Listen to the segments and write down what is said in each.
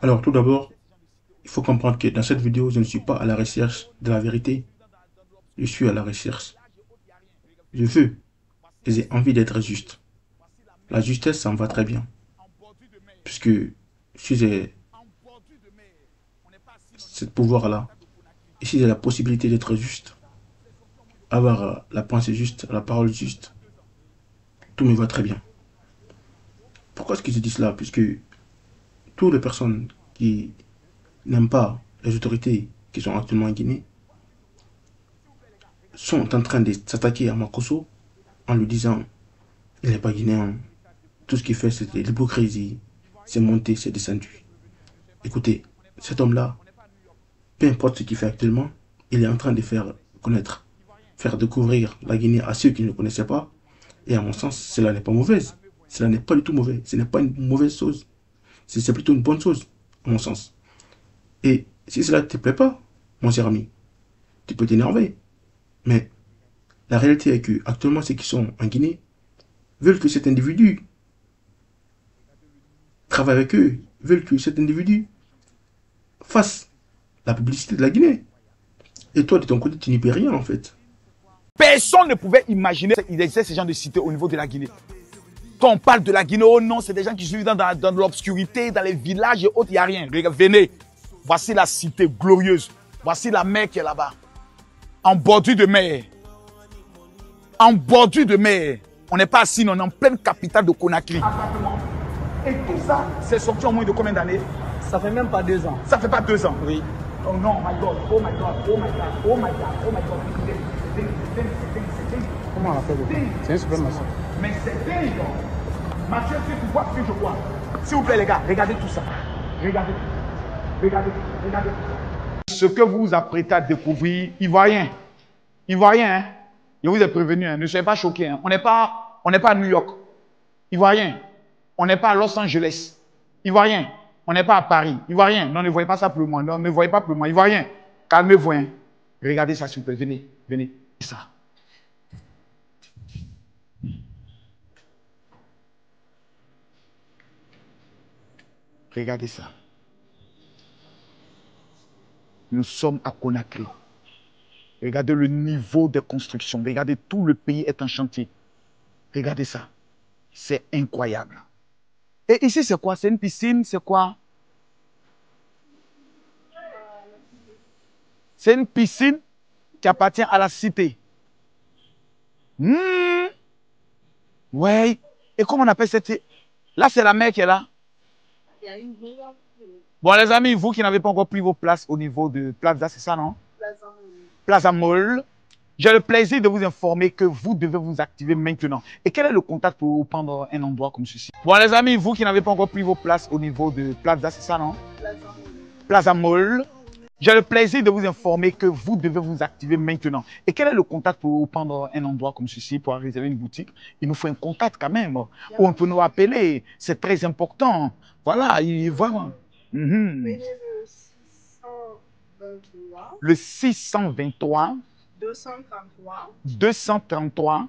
Alors, tout d'abord, il faut comprendre que dans cette vidéo, je ne suis pas à la recherche de la vérité. Je suis à la recherche. Je veux et j'ai envie d'être juste. La justesse, ça me va très bien. Puisque si j'ai ce pouvoir-là, et si j'ai la possibilité d'être juste, avoir la pensée juste, la parole juste, tout me va très bien. Pourquoi est-ce que je dis cela? Puisque toutes les personnes qui n'aiment pas les autorités qui sont actuellement en Guinée sont en train de s'attaquer à Makosso en lui disant il n'est pas guinéen. Tout ce qu'il fait, c'est de l'hypocrisie. C'est monté, c'est descendu. Écoutez, cet homme-là, peu importe ce qu'il fait actuellement, il est en train de faire connaître, faire découvrir la Guinée à ceux qui ne le connaissaient pas. Et à mon sens, cela n'est pas mauvaise. Cela n'est pas du tout mauvais. Ce n'est pas une mauvaise chose. C'est plutôt une bonne chose, à mon sens. Et si cela ne te plaît pas, mon cher ami, tu peux t'énerver. Mais la réalité est que actuellement, ceux qui sont en Guinée veulent que cet individu travaille avec eux, veulent que cet individu fasse la publicité de la Guinée. Et toi, de ton côté, tu n'y peux rien, en fait. Personne ne pouvait imaginer qu'il existait ce genre de cité au niveau de la Guinée. Quand on parle de la Guinée, oh non, c'est des gens qui vivent dans l'obscurité, dans les villages et autres, il n'y a rien. Venez, voici la cité glorieuse. Voici la mer qui est là-bas. En bordure de mer. En bordure de mer. On n'est pas assis, on est en pleine capitale de Conakry. Et tout ça, c'est sorti en moins de combien d'années? Ça fait même pas 2 ans. Ça fait pas 2 ans. Oui. Oh non, my God, oh my God, oh my God, oh my God, oh my God. Comment on appelle ça? C'est une suprématie. Mais c'est dingue. Mathieu, si tu vois ce que je vois. S'il vous plaît, les gars, regardez tout ça. Regardez. Regardez. Regardez. Ce que vous vous apprêtez à découvrir, Ivoirien. Ivoirien, hein? Je vous ai prévenu, hein? Ne soyez pas choqués. Hein? On n'est pas à New York. Ivoirien. On n'est pas à Los Angeles. Ivoirien. On n'est pas à Paris. Ivoirien. Non, ne voyez pas ça pour moi. Non, ne voyez pas pour moi. Ivoirien. Calmez-vous. Hein? Regardez ça, s'il vous plaît. Venez. Venez. Ça. Regardez ça. Nous sommes à Conakry. Regardez le niveau de construction. Regardez, tout le pays est en chantier. Regardez ça. C'est incroyable. Et ici, c'est quoi? C'est une piscine? C'est quoi? C'est une piscine qui appartient à la cité. Ouais. Et comment on appelle cette... Là, c'est la mer qui est là. Bon, les amis, vous qui n'avez pas encore pris vos places au niveau de Plaza, c'est ça, non? Plaza Mall. J'ai le plaisir de vous informer que vous devez vous activer maintenant. Et quel est le contact pour prendre un endroit comme ceci? Bon, les amis, vous qui n'avez pas encore pris vos places au niveau de Plaza, c'est ça, non? Plaza Mall. J'ai le plaisir de vous informer que vous devez vous activer maintenant. Et quel est le contact pour prendre un endroit comme ceci, pour réserver une boutique? Il nous faut un contact quand même. Ou on peut nous appeler. C'est très important. Voilà, vraiment. Le 623 233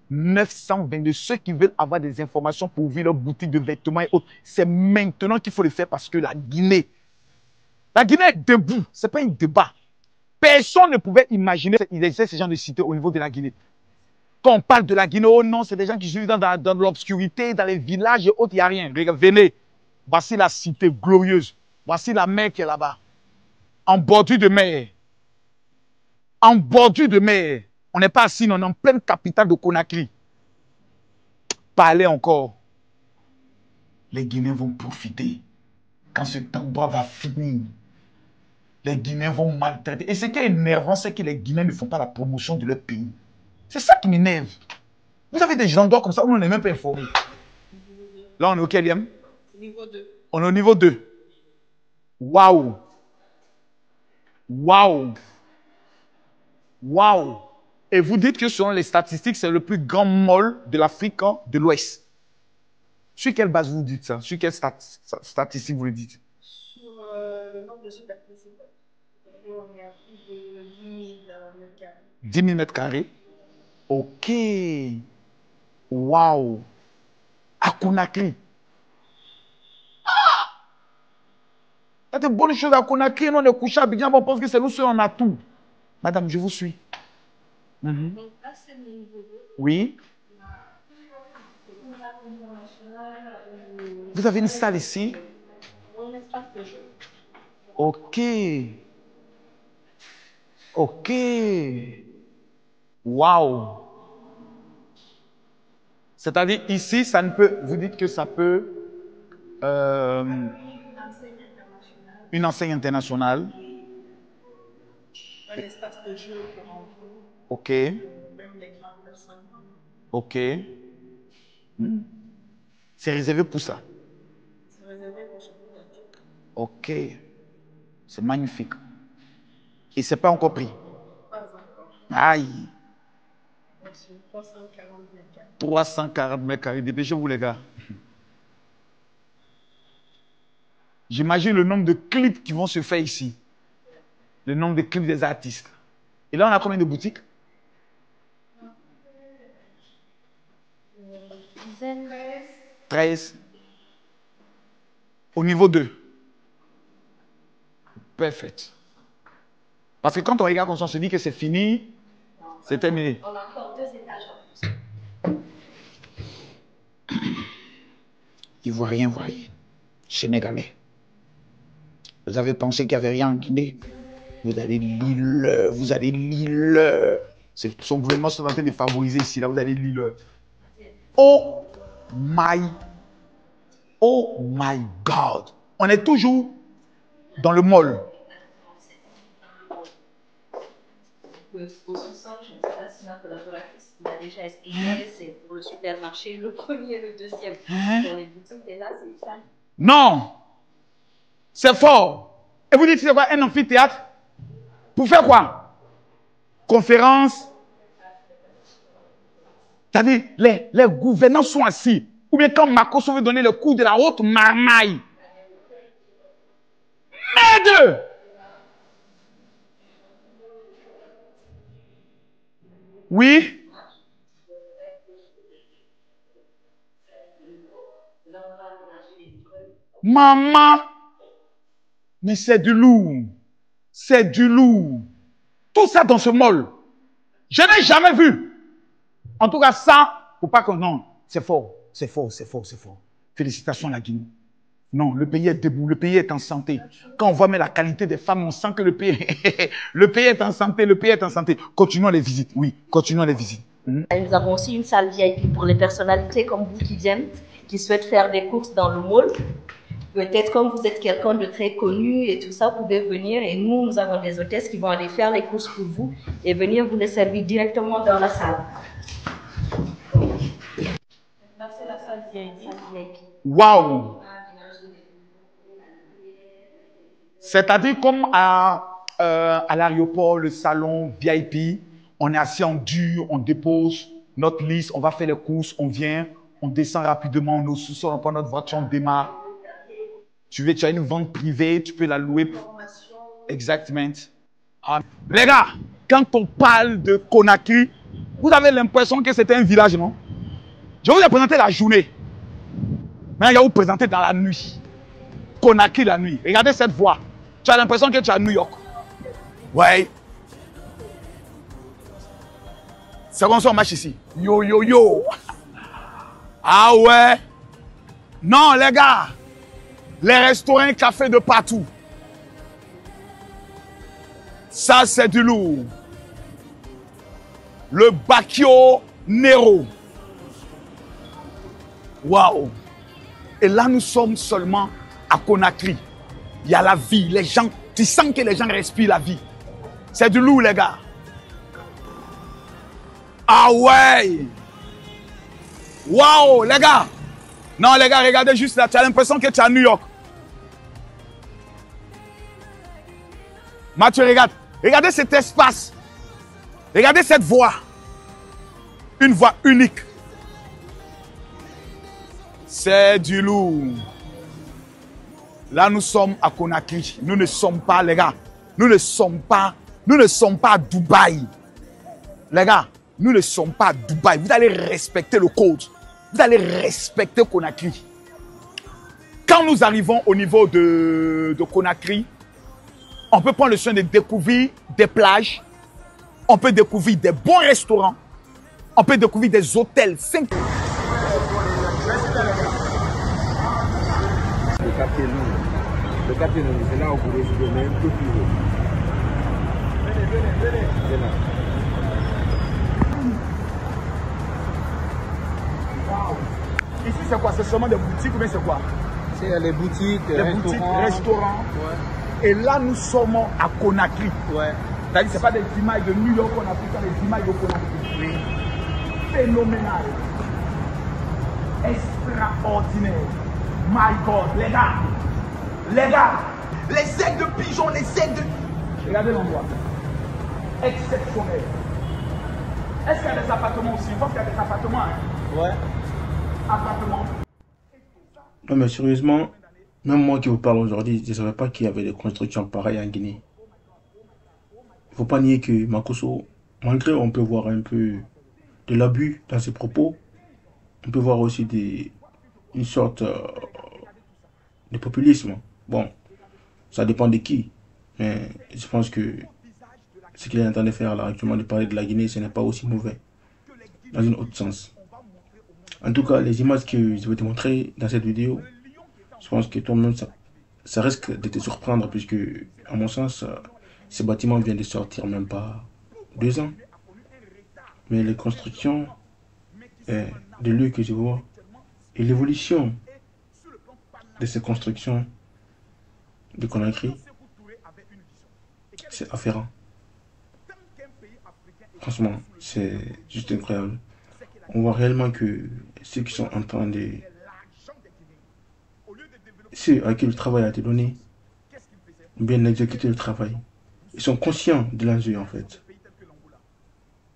922. Ceux qui veulent avoir des informations pour ouvrir leur boutique de vêtements et autres, c'est maintenant qu'il faut le faire parce que la Guinée est debout. Ce n'est pas un débat. Personne ne pouvait imaginer qu'il existait ce genre de cité au niveau de la Guinée. Quand on parle de la Guinée, oh non, c'est des gens qui vivent dans l'obscurité, dans les villages et autres, il n'y a rien. Venez, voici la cité glorieuse. Voici la mer qui est là-bas. En bordure de mer. En bordure de mer. On n'est pas assis, on est en pleine capitale de Conakry. Parlez encore. Les Guinéens vont profiter. Quand ce temps va finir, les Guinéens vont maltraiter. Et ce qui est énervant, c'est que les Guinéens ne font pas la promotion de leur pays. C'est ça qui m'énerve. Vous avez des endroits comme ça où on n'est même pas informé. Là, on est au quatrième? Niveau 2. On est au niveau 2. Waouh! Waouh! Waouh! Et vous dites que selon les statistiques, c'est le plus grand mall de l'Afrique de l'Ouest. Sur quelle base vous dites ça? Sur quelle statistique vous le dites? Sur le nombre de superficie. On est à plus de 10 000 mètres carrés. 10 000 mètres carrés? Ok. Waouh! À Conakry. Il y a de bonnes choses à Conakry. Nous, on est couché à Abidjan, on pense que c'est nous seuls, on a tout. Madame, je vous suis. Mhm. Donc là, c'est le niveau 2. Oui. Vous avez une salle ici? Mon espace de jeu. Ok. Ok. Waouh. C'est-à-dire ici, ça ne peut. Vous dites que ça peut. Une enseigne internationale. Un espace de jeu pour enfants. Ok. Même les grandes personnes. Ok. C'est réservé pour ça. C'est réservé pour ce public. Ok. C'est magnifique. Et c'est pas encore pris. Pas encore. Aïe. Donc, c'est 340 mètres carrés. 340 mètres carrés. Dépêchez-vous, les gars. J'imagine le nombre de clips qui vont se faire ici. Le nombre de clips des artistes. Et là, on a combien de boutiques? Dizaine. 13. Au niveau 2. Parfait. Parce que quand on regarde comme ça, on se dit que c'est fini, c'est terminé. On a encore 2 étages en plus. Ivoirien, voyez. Sénégalais. Vous avez pensé qu'il n'y avait rien en Guinée? Vous allez lire, vous allez lire. Son gouvernement est en train de favoriser ici, là, vous allez lire. Oh my God. On est toujours dans le mall. Au sous-sol, je ne sais pas si ma collaboratrice l'a déjà expliqué, c'est pour le supermarché, le premier et le deuxième. Pour les boutiques, déjà, c'est ça. Non! C'est fort. Et vous dites c'est quoi un amphithéâtre? Pour faire quoi? Conférence. C'est-à-dire, les gouvernants sont assis. Ou bien quand Makosso veut donner le coup de la haute marmaille. Merde! Oui? Maman! Mais c'est du lourd. C'est du lourd. Tout ça dans ce mall. Je n'ai jamais vu. En tout cas, ça, faut pas que non. C'est fort. C'est fort, c'est fort, c'est fort. Félicitations à la Guinée. Non, le pays est debout, le pays est en santé. Quand on voit mais la qualité des femmes, on sent que le pays, le pays est en santé, le pays est en santé. Continuons les visites, oui, continuons les visites. Nous avons aussi une salle VIP pour les personnalités comme vous qui viennent, qui souhaitent faire des courses dans le mall. Peut-être comme vous êtes quelqu'un de très connu et tout ça, vous pouvez venir et nous avons des hôtesses qui vont aller faire les courses pour vous et venir vous les servir directement dans la salle. Là, c'est la salle VIP. Waouh! C'est-à-dire comme à l'aéroport, le salon VIP, on est assis en dur, on dépose notre liste, on va faire les courses, on vient, on descend rapidement, on est au sous-sol, on prend notre voiture, on démarre. Tu as une vente privée, tu peux la louer. Exactement. Ah. Les gars, quand on parle de Conakry, vous avez l'impression que c'était un village, non? Je vous ai présenté la journée. Maintenant, je vais vous présenter dans la nuit. Conakry la nuit. Regardez cette voie. Tu as l'impression que tu es à New York. Ouais. C'est comme ça on marche ici. Yo, yo, yo. Ah ouais. Non, les gars. Les restaurants, cafés de partout. Ça, c'est du lourd. Le Bacchio Nero. Waouh. Et là, nous sommes seulement à Conakry. Il y a la vie. Les gens, tu sens que les gens respirent la vie. C'est du lourd, les gars. Ah ouais. Waouh, les gars. Non, les gars, regardez juste là. Tu as l'impression que tu es à New York. Mathieu, regarde. Regardez cet espace. Regardez cette voie. Une voie unique. C'est du lourd. Là, nous sommes à Conakry. Nous ne sommes pas, les gars. Nous ne sommes pas à Dubaï. Les gars, nous ne sommes pas à Dubaï. Vous allez respecter le code. Vous allez respecter Conakry. Quand nous arrivons au niveau de Conakry, on peut prendre le soin de découvrir des plages, on peut découvrir des bons restaurants, on peut découvrir des hôtels 5. Le quartier Lourdes, c'est là où vous résidez même tout plus haut. C'est là. Ici, c'est quoi? C'est seulement des boutiques ou bien c'est quoi? C'est les boutiques, restaurants. Ouais. Et là, nous sommes à Conakry. Ouais. C'est-à-dire, ce n'est pas des images de New York qu'on a pris, c'est des images de Conakry. Oui. Phénoménal. Extraordinaire. My God, les gars, les ailes de pigeon, les ailes de... Regardez l'endroit. Exceptionnel. Est-ce qu'il y a des appartements aussi? Je pense qu'il y a des appartements. Hein? Ouais. Appartements. Non mais sérieusement, même moi qui vous parle aujourd'hui, je ne savais pas qu'il y avait des constructions pareilles en Guinée. Il ne faut pas nier que Makosso, malgré on peut voir un peu de l'abus dans ses propos, on peut voir aussi une sorte de populisme. Bon, ça dépend de qui. Mais je pense que ce qu'il est en train de faire là actuellement, de parler de la Guinée, ce n'est pas aussi mauvais. Dans un autre sens. En tout cas, les images que je vais te montrer dans cette vidéo, je pense que toi-même, ça risque de te surprendre puisque, à mon sens, ce bâtiment vient de sortir même pas 2 ans. Mais les constructions de lieux que je vois et l'évolution de ces constructions de Conakry, c'est afférent. Franchement, c'est juste incroyable. On voit réellement que ceux qui sont en train de... Ceux à qui le travail a été donné, bien exécuter le travail. Ils sont conscients de l'enjeu en fait.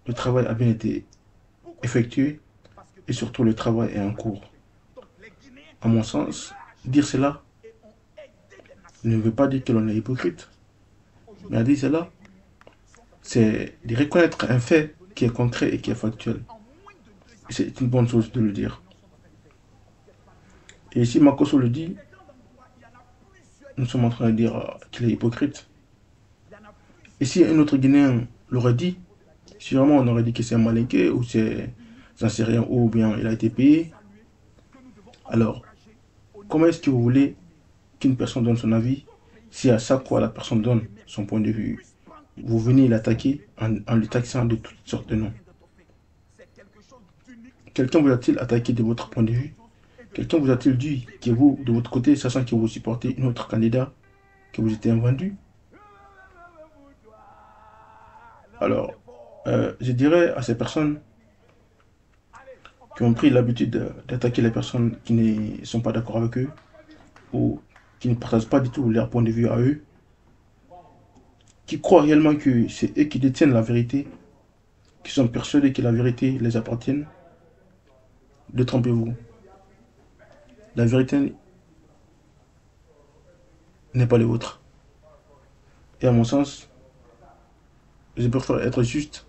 Le travail a bien été effectué et surtout le travail est en cours. À mon sens, dire cela ne veut pas dire que l'on est hypocrite. Mais à dire cela, c'est de reconnaître un fait qui est concret et qui est factuel. C'est une bonne chose de le dire. Et ici, Makosso le dit, nous sommes en train de dire qu'il est hypocrite. Et si un autre Guinéen l'aurait dit, si vraiment on aurait dit que c'est un malinqué, ou c'est, j'en sais rien, ou bien il a été payé, alors, comment est-ce que vous voulez qu'une personne donne son avis si à chaque fois la personne donne son point de vue, vous venez l'attaquer en le taxant de toutes sortes de noms? Quelqu'un vous a-t-il attaqué de votre point de vue? Quelqu'un vous a-t-il dit que vous, de votre côté, sachant que vous supportez un autre candidat, que vous étiez invendu? Alors, je dirais à ces personnes qui ont pris l'habitude d'attaquer les personnes qui ne sont pas d'accord avec eux, ou qui ne partagent pas du tout leur point de vue à eux, qui croient réellement que c'est eux qui détiennent la vérité, qui sont persuadés que la vérité les appartient, détrompez-vous. La vérité n'est pas la vôtre. Et à mon sens, je préfère être juste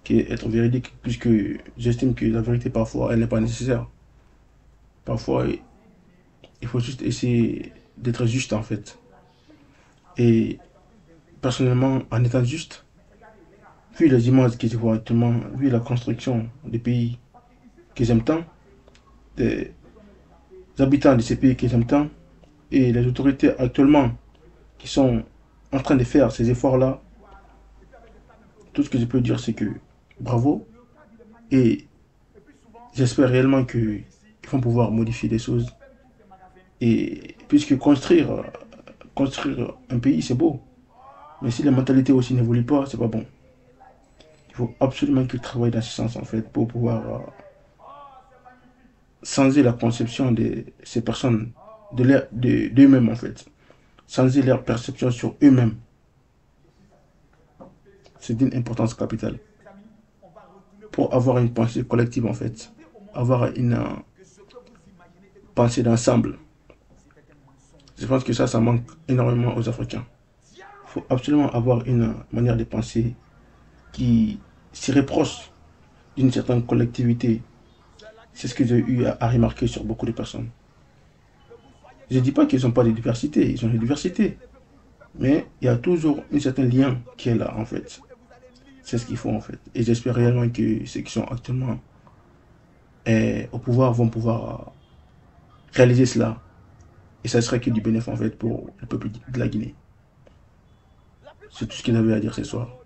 qu'être véridique, puisque j'estime que la vérité, parfois, elle n'est pas nécessaire. Parfois, il faut juste essayer d'être juste, en fait. Et personnellement, en étant juste, vu les images que je vois actuellement, vu la construction des pays que j'aime tant, des habitants de ces pays que j'aime tant, et les autorités actuellement qui sont en train de faire ces efforts-là, tout ce que je peux dire, c'est que bravo, et j'espère réellement qu'ils vont pouvoir modifier des choses. Et puisque construire un pays, c'est beau, mais si les mentalités aussi n'évoluent pas, c'est pas bon. Il faut absolument qu'ils travaillent dans ce sens, en fait, pour pouvoir changer la conception de ces personnes, d'eux-mêmes, en fait. Changer leur perception sur eux-mêmes. C'est d'une importance capitale. Pour avoir une pensée collective, en fait. Avoir une pensée d'ensemble. Je pense que ça manque énormément aux Africains. Il faut absolument avoir une manière de penser qui serait proche d'une certaine collectivité. C'est ce que j'ai eu à remarquer sur beaucoup de personnes. Je ne dis pas qu'ils n'ont pas de diversité, ils ont une diversité. Mais il y a toujours un certain lien qui est là, en fait. C'est ce qu'il faut, en fait. Et j'espère réellement que ceux qui sont actuellement au pouvoir vont pouvoir réaliser cela. Et ça serait que du bénéfice, en fait, pour le peuple de la Guinée. C'est tout ce qu'il avait à dire ce soir.